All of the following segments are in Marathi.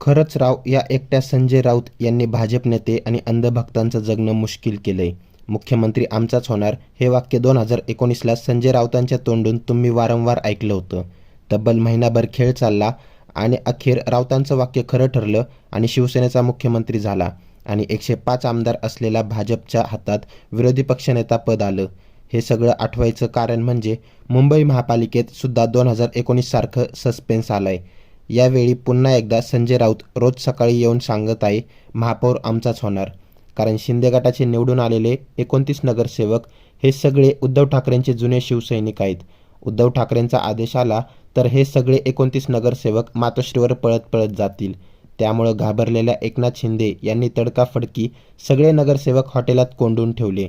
खरंच राव, या एकट्या संजय राऊत यांनी भाजप नेते आणि अंधभक्तांचं जगणं मुश्किल केलंय. मुख्यमंत्री आमचाच होणार हे वाक्य 2019ला संजय राऊतांच्या तोंडून तुम्ही वारंवार ऐकलं होतं. तब्बल महिनाभर खेळ चालला आणि अखेर राऊतांचं वाक्य खरं ठरलं आणि शिवसेनेचा मुख्यमंत्री झाला आणि 105 आमदार असलेल्या भाजपच्या हातात विरोधी पक्षनेता पद आलं. हे सगळं आठवायचं कारण म्हणजे मुंबई महापालिकेत सुद्धा 2019 सारखं सस्पेन्स आलंय. यावेळी पुन्हा एकदा संजय राऊत रोज सकाळी येऊन सांगत आहे, महापौर आमचाच होणार. कारण शिंदे गटाचे निवडून आलेले 29 नगरसेवक हे सगळे उद्धव ठाकरेंचे जुने शिवसैनिक आहेत. उद्धव ठाकरेंचा आदेश आला तर हे सगळे 29 नगरसेवक मातोश्रीवर पळत पळत जातील. त्यामुळं घाबरलेल्या एकनाथ शिंदे यांनी तडकाफडकी सगळे नगरसेवक हॉटेलात कोंडून ठेवले.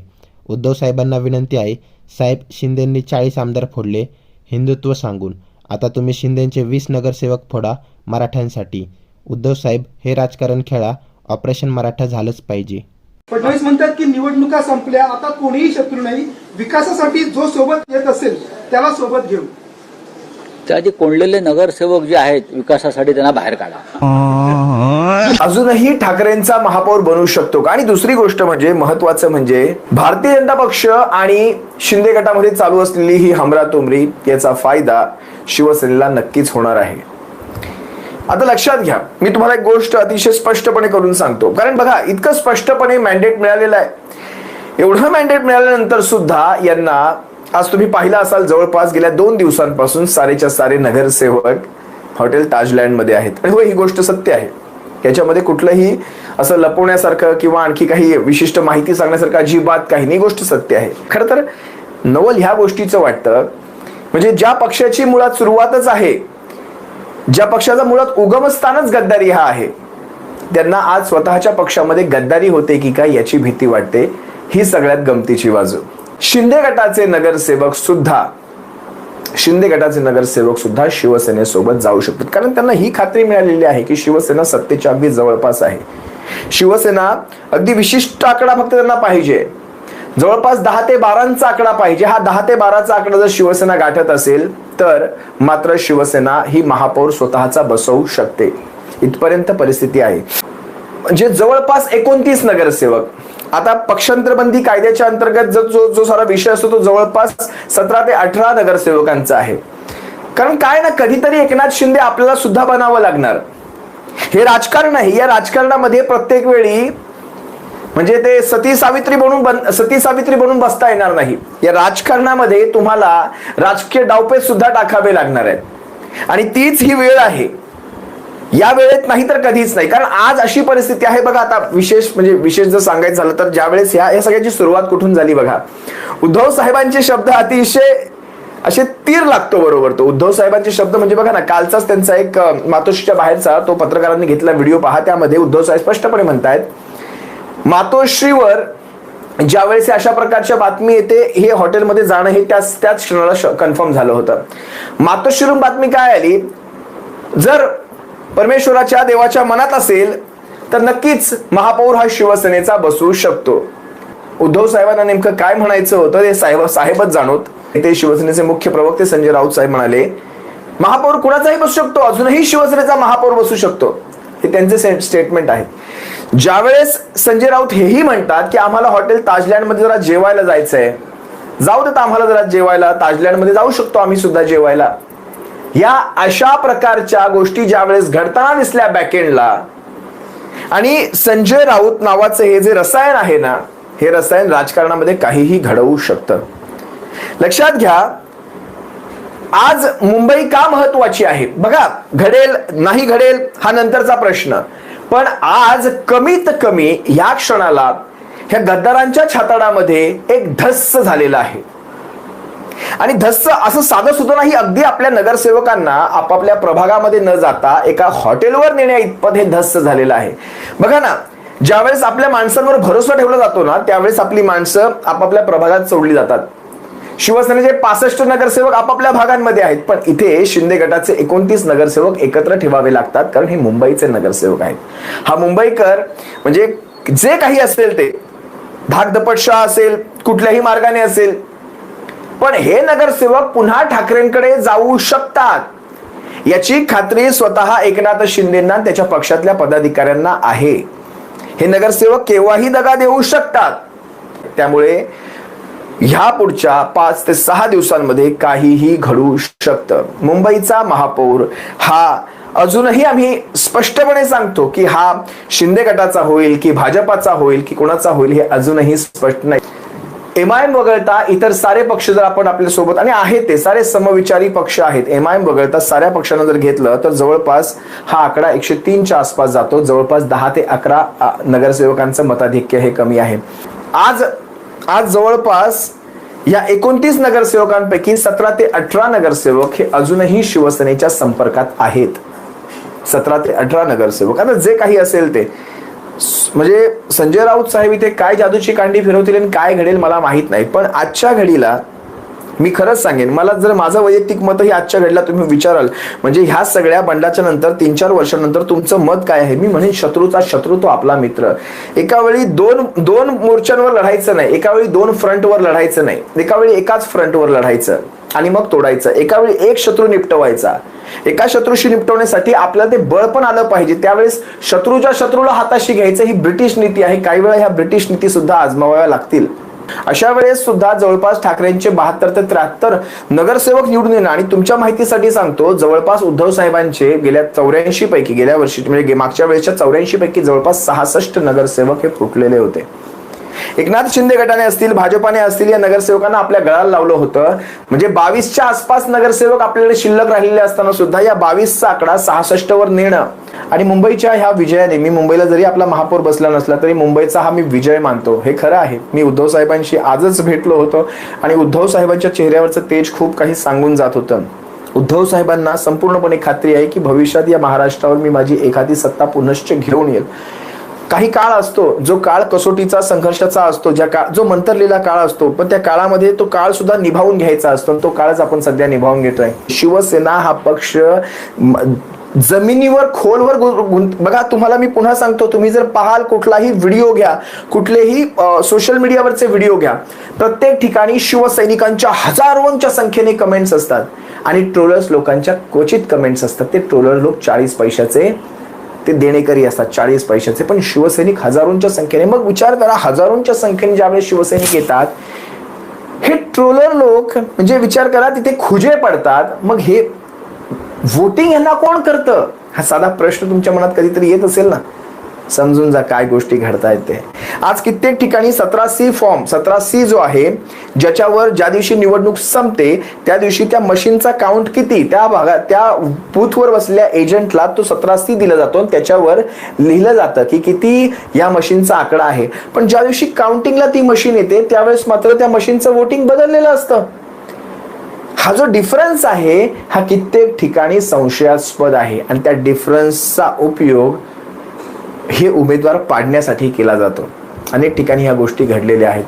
उद्धव साहेबांना विनंती आहे, साहेब शिंदेंनी 40 आमदार फोडले हिंदुत्व सांगून, आता तुम्ही शिंदेंचे 20 नगरसेवक फोडा मराठ्यांसाठी. उद्धव साहेब हे राजकारण खेळा, ऑपरेशन मराठा झालंच पाहिजे. फडणवीस म्हणतात की निवडणुका संपल्या, आता कोणीही शत्रू नाही, विकासासाठी जो सोबत येत असेल त्याला सोबत घेऊ. त्या जे कोंडलेले नगरसेवक जे आहेत विकासासाठी त्यांना बाहेर काढा. अजूनही ठाकरेंचा महापौर बनू शकतो का? आणि दुसरी गोष्ट म्हणजे महत्वाचं म्हणजे भारतीय जनता पक्ष आणि शिंदे गटामध्ये चालू असलेली ही हमरातुमरी याचा फायदा शिवसेनेला नक्कीच होणार आहे. आता लक्षात घ्या, मी तुम्हाला एक गोष्ट अतिशय स्पष्टपणे करून सांगतो. कारण बघा, इतकं स्पष्टपणे मॅन्डेट मिळालेलं आहे. एवढं मॅन्डेट मिळाल्यानंतर सुद्धा यांना आज तुम्ही पाहिलं असाल, जवळपास गेल्या 2 दिवसांपासून सारेच्या सारे नगरसेवक हॉटेल ताजलँड मध्ये आहेत. आणि होय, ही गोष्ट सत्य आहे. याच्यामध्ये कुठलंही असं लपवण्यासारखं किंवा आणखी काही विशिष्ट माहिती सांगण्यासारखं अजिबात काही नाही. गोष्ट सत्य आहे. खरं तर नवल ह्या गोष्टीचं वाटतं, म्हणजे ज्या पक्षाची मुळात सुरुवातच आहे, ज्या पक्षाचा मुळात उगमस्थानच गद्दारी हा आहे, त्यांना आज स्वतःच्या पक्षामध्ये गद्दारी होते की काय याची भीती वाटते. ही सगळ्यात गमतीची बाजू. शिंदे गटाचे नगरसेवक सुद्धा शिवसेनेसोबत जाऊ शकतात. कारण त्यांना ही खात्री मिळालेली आहे की शिवसेना सत्तेच्या अगदी जवळपास आहे. शिवसेना अगदी विशिष्ट आकडा फक्त त्यांना पाहिजे, जवळपास 10 ते 12चा आकडा पाहिजे. हा 10 ते 12चा आकडा जर शिवसेना गाठत असेल तर मात्र शिवसेना ही महापौर स्वतःचा बसवू शकते. इथपर्यंत परिस्थिती आहे. म्हणजे जवळपास 29 नगरसेवक. आता पक्षांतरबंदी कायद्याच्या अंतर्गत जो सारा विषय असतो तो जवळपास 17 ते 18 नगरसेवकांचा आहे. कारण काय ना, कधीतरी एकनाथ शिंदे आपल्याला सुद्धा बनावं लागणार. हे राजकारण आहे. या राजकारणामध्ये प्रत्येक वेळी म्हणजे ते सती सावित्री बनून बसता येणार नाही. या राजकारणामध्ये तुम्हाला राजकीय डावपेच सुद्धा टाकावे लागणार आहेत. आणि तीच ही वेळ आहे. या वेळेत नाही तर कधीच नाही. कारण आज अशी परिस्थिती आहे बघा. आता विशेष जर सांगायचं झालं तर ज्यावेळेस या सगळ्याची सुरुवात कुठून झाली बघा, उद्धव साहेबांचे शब्द अतिशय असे तीर लागतो बरोबर तो. उद्धव साहेबांचे शब्द म्हणजे बघा ना, कालचाच त्यांचा एक मातोश्रीच्या बाहेरचा तो पत्रकारांनी घेतला व्हिडिओ पहा. त्यामध्ये उद्धव साहेब स्पष्टपणे म्हणतायत, मातोश्रीवर ज्यावेळेस अशा प्रकारच्या बातमी येते, हे हॉटेलमध्ये जाणं हे त्याच क्षणाला कन्फर्म झालं होतं. मातोश्रीवरून बातमी काय आली, जर परमेश्वराच्या देवाच्या मनात असेल तर नक्कीच महापौर हा शिवसेनेचा बसू शकतो. उद्धव साहेबांना नेमकं काय म्हणायचं होतं ते साहेबच जाणवत. ते शिवसेनेचे मुख्य प्रवक्ते संजय राऊत साहेब म्हणाले, महापौर कुणाचाही बसू शकतो, अजूनही शिवसेनेचा महापौर बसू शकतो. हे त्यांचे स्टेटमेंट आहे. ज्यावेळेस संजय राऊत हेही म्हणतात की आम्हाला हॉटेल ताजलँड मध्ये जरा जेवायला जायचंय, जाऊ देत आम्हाला जरा जेवायला, ताजलँड मध्ये जाऊ शकतो आम्ही सुद्धा जेवायला. या अशा प्रकारच्या गोष्टी ज्यावेळेस घडताना दिसल्या बॅकएंडला, आणि संजय राऊत नावाचं हे जे रसायन आहे ना, हे रसायन राजकारणामध्ये काहीही घडवू शकतं. लक्षात घ्या, आज मुंबई का महत्वाची आहे बघा. घडेल नाही घडेल हा नंतरचा प्रश्न, पण आज कमीत कमी या क्षणाला ह्या गद्दारांच्या छाताडामध्ये एक धस्स झालेला आहे. आणि धस्स असं साधं सुद्धा नाही, अगदी आपल्या नगरसेवकांना आपापल्या प्रभागामध्ये न जाता एका हॉटेलवर नेण्या इतपत हे धस्स झालेलं आहे. बघा ना, ज्यावेळेस आपल्या माणसांवर भरोसा ठेवला जातो ना, त्यावेळेस आपली माणसं आपापल्या प्रभागात सोडली जातात. शिवसेनेचे 65 नगरसेवक आपापल्या भागांमध्ये आहेत, पण इथे शिंदे गटाचे 29 नगरसेवक एकत्र ठेवावे लागतात, कारण हे मुंबईचे नगरसेवक आहेत. हा मुंबईकर म्हणजे जे काही असेल ते धाकदपटशा असेल, कुठल्याही मार्गाने असेल, पण हे नगरसेवक पुन्हा ठाकरेंकडे जाऊ शकतात. याची खात्री स्वतः एकनाथ शिंदेंना त्याच्या पक्षातल्या पदाधिकाऱ्यांना आहे. हे नगरसेवक केव्हाही दगा देऊ शकतात. त्यामुळे ह्या पुढच्या 5 ते 6 दिवसांमध्ये काहीही घडू शकतं. मुंबईचा महापौर हा अजूनही आम्ही स्पष्टपणे सांगतो की हा शिंदे गटाचा होईल की भाजपाचा होईल की कोणाचा होईल हे अजूनही स्पष्ट नाही. एमआयएम वगळता इतर सारे पक्ष जर आपण आपल्या सोबत, आणि आहेत ते सारे समविचारी पक्ष आहेत, एमआयएम वगळता साऱ्या पक्षांना जर घेतलं तर जवळपास हा आकडा 103च्या आसपास जातो. जवळपास 10 ते 11 नगरसेवकांचं मताधिक्य हे कमी आहे. आज जवळपास या 29 नगरसेवकांपैकी 17 ते 18 नगरसेवक हे अजूनही शिवसेनेच्या संपर्कात आहेत. 17 ते 18 नगरसेवक. आता जे काही असेल ते, म्हणजे संजय राऊत साहेब इथे काय जादूची कांडी फिरवतील आणि काय घडेल मला माहित नाही. पण आजच्या घडीला मी खरंच सांगेन, मला जर माझं वैयक्तिक मतही आजच्या घडीला तुम्ही विचाराल, म्हणजे ह्या सगळ्या बंडाच्या नंतर 3-4 वर्षांनंतर तुमचं मत काय आहे, मी म्हणेन शत्रूचा शत्रू तो आपला मित्र. एका वेळी दोन मोर्चांवर लढायचं नाही, एका वेळी 2 फ्रंटवर लढायचं नाही, एका वेळी एकाच फ्रंटवर लढायचं आणि मग तोडायचं. एका वेळी एक शत्रू निपटवायचा. एका शत्रूशी निपटवण्यासाठी आपल्याला ते बळ पण आलं पाहिजे. त्यावेळेस शत्रूच्या शत्रूला हाताशी घ्यायचं ही ब्रिटिश नीती आहे. काही वेळा ह्या ब्रिटिश नीती सुद्धा आजमावाव्या लागतील. अशा वेळेस सुद्धा जवळपास ठाकरेंचे 72 ते 73 नगरसेवक निवडून येणार. आणि तुमच्या माहितीसाठी सांगतो, जवळपास उद्धव साहेबांचे गेल्या 84 पैकी, गेल्या वर्षी म्हणजे मागच्या वेळेसच्या 84 पैकी जवळपास 66 नगरसेवक हे फुटलेले होते. एकनाथ शिंदे गटाने असतील, भाजपाने असतील, या नगरसेवकांना आपल्या गळाला लावलं होतं. म्हणजे 22च्या आसपास नगरसेवक आपल्याकडे शिल्लक राहिलेले असताना सुद्धा या 22चा आकडा 66 वर नेणं. आणि मुंबईच्या ह्या विजयाने, मी मुंबईला जरी आपला महापौर बसला नसला तरी मुंबईचा हा मी विजय मानतो. हे खरं आहे. मी उद्धव साहेबांशी आजच भेटलो होतो आणि उद्धव साहेबांच्या चेहऱ्यावरचं तेज खूप काही सांगून जात होतं. उद्धव साहेबांना संपूर्णपणे खात्री आहे की भविष्यात या महाराष्ट्रावर मी माझी एखादी सत्ता पुनश्च घेऊन येईल. काही काळ असतो, जो काळ कसोटीचा, संघर्षाचा असतो, जो मंतरलेला काळ असतो, पण त्या काळामध्ये तो काळ सुद्धा निभावून घ्यायचा असतो. तो काळच आपण सध्या निभावून घेतोय. शिवसेना हा पक्ष जमिनीवर खोलवर बघा. तुम्हाला मी पुन्हा सांगतो, तुम्ही जर पाहाल कुठलाही व्हिडिओ घ्या, कुठलेही सोशल मीडियावरचे व्हिडिओ घ्या, प्रत्येक ठिकाणी शिवसैनिकांच्या हजारोंच्या संख्येने कमेंट्स असतात आणि ट्रोलर्स लोकांच्या क्वचित कमेंट्स असतात. ते ट्रोलर लोक 40 पैशाचे ते देणेकरी असतात, 40 पैशाचे. पण शिवसैनिक हजारोंच्या संख्येने. मग विचार करा, हजारोंच्या संख्येने ज्यावेळेस शिवसैनिक येतात, हे ट्रोलर लोक, म्हणजे विचार करा, तिथे खुजे पडतात. मग हे वोटिंग यांना कोण करतं, हा साधा प्रश्न तुमच्या मनात कधीतरी येत असेल ना. समजून जा काय गोष्टी घडतायत ते. आज कित्येक ठिकाणी 17C फॉर्म, 17C जो आहे, ज्याच्यावर ज्या दिवशी निवडणूक संपते त्या दिवशी त्या मशीनचा काउंट किती, त्या भागात त्या बूथवर बसलेल्या एजंटला तो 17C दिला जातो आणि त्याच्यावर लिहिलं जातं की किती या मशीनचा आकडा आहे. पण ज्या दिवशी काउंटिंगला ती मशीन येते त्यावेळेस मात्र त्या मशीनचं वोटिंग बदललेलं असतं. हा जो डिफरन्स आहे हा कित्येक ठिकाणी संशयास्पद आहे आणि त्या डिफरन्सचा उपयोग हे उमेदवार पाडण्यासाठी केला जातो. अनेक ठिकाणी ह्या गोष्टी घडलेल्या आहेत.